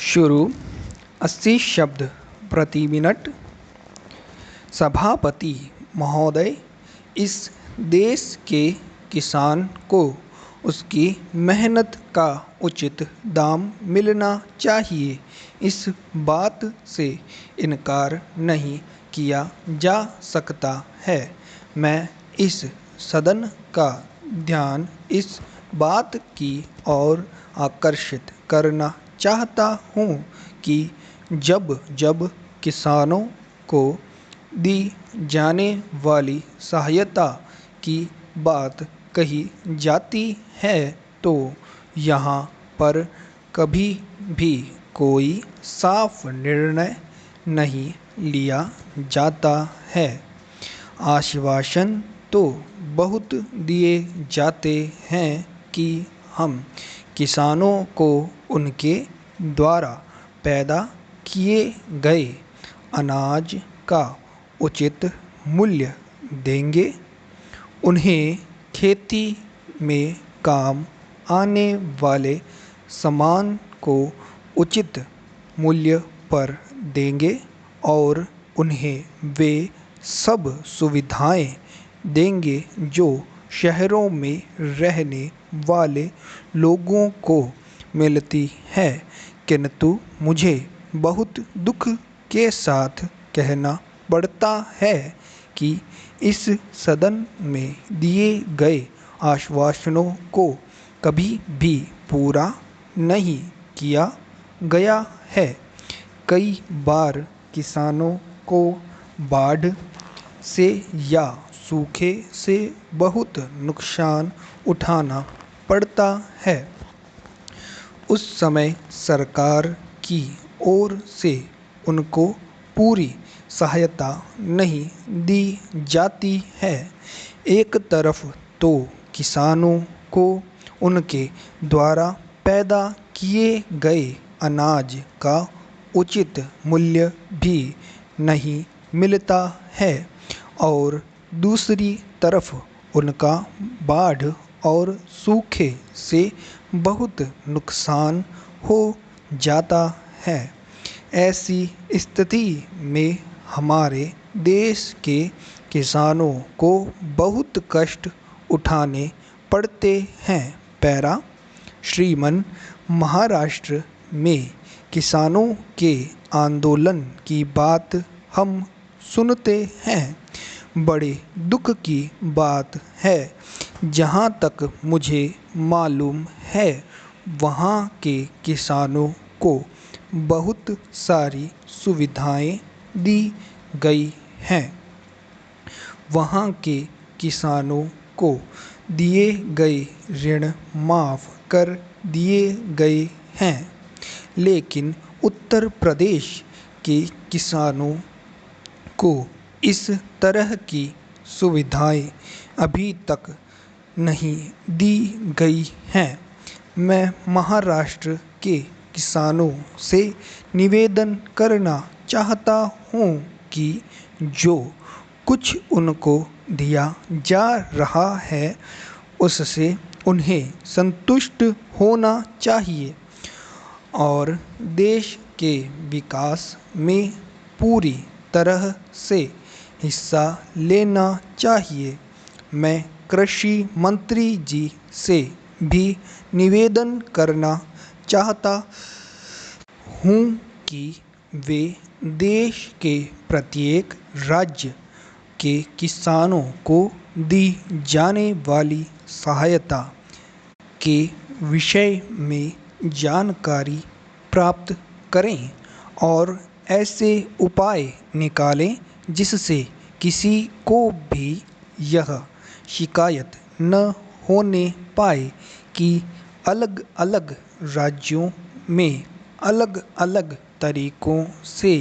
शुरू 80 शब्द प्रति मिनट। सभापति महोदय, इस देश के किसान को उसकी मेहनत का उचित दाम मिलना चाहिए। इस बात से इनकार नहीं किया जा सकता है। मैं इस सदन का ध्यान इस बात की ओर आकर्षित करना चाहता हूँ कि जब जब किसानों को दी जाने वाली सहायता की बात कही जाती है तो यहाँ पर कभी भी कोई साफ निर्णय नहीं लिया जाता है। आश्वासन तो बहुत दिए जाते हैं कि हम किसानों को उनके द्वारा पैदा किए गए अनाज का उचित मूल्य देंगे, उन्हें खेती में काम आने वाले सामान को उचित मूल्य पर देंगे और उन्हें वे सब सुविधाएं देंगे जो शहरों में रहने वाले लोगों को मिलती है। किंतु मुझे बहुत दुख के साथ कहना पड़ता है कि इस सदन में दिए गए आश्वासनों को कभी भी पूरा नहीं किया गया है। कई बार किसानों को बाढ़ से या सूखे से बहुत नुकसान उठाना पड़ता है। उस समय सरकार की ओर से उनको पूरी सहायता नहीं दी जाती है। एक तरफ तो किसानों को उनके द्वारा पैदा किए गए अनाज का उचित मूल्य भी नहीं मिलता है और दूसरी तरफ उनका बाढ़ और सूखे से बहुत नुकसान हो जाता है। ऐसी स्थिति में हमारे देश के किसानों को बहुत कष्ट उठाने पड़ते हैं। पैरा श्रीमान, महाराष्ट्र में किसानों के आंदोलन की बात हम सुनते हैं। बड़े दुख की बात है, जहाँ तक मुझे मालूम है वहाँ के किसानों को बहुत सारी सुविधाएं दी गई हैं। वहाँ के किसानों को दिए गए ऋण माफ़ कर दिए गए हैं, लेकिन उत्तर प्रदेश के किसानों को इस तरह की सुविधाएं अभी तक नहीं दी गई हैं। मैं महाराष्ट्र के किसानों से निवेदन करना चाहता हूँ कि जो कुछ उनको दिया जा रहा है उससे उन्हें संतुष्ट होना चाहिए और देश के विकास में पूरी तरह से हिस्सा लेना चाहिए। मैं कृषि मंत्री जी से भी निवेदन करना चाहता हूँ कि वे देश के प्रत्येक राज्य के किसानों को दी जाने वाली सहायता के विषय में जानकारी प्राप्त करें और ऐसे उपाय निकालें जिससे किसी को भी यह शिकायत न होने पाए कि अलग अलग राज्यों में अलग अलग तरीक़ों से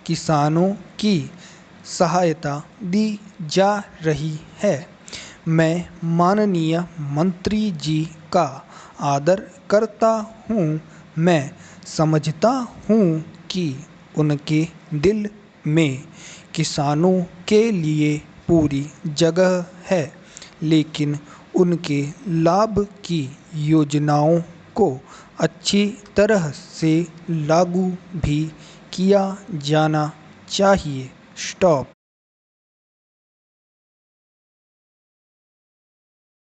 किसानों की सहायता दी जा रही है। मैं माननीय मंत्री जी का आदर करता हूँ। मैं समझता हूँ कि उनके दिल में किसानों के लिए पूरी जगह है, लेकिन उनके लाभ की योजनाओं को अच्छी तरह से लागू भी किया जाना चाहिए। स्टॉप।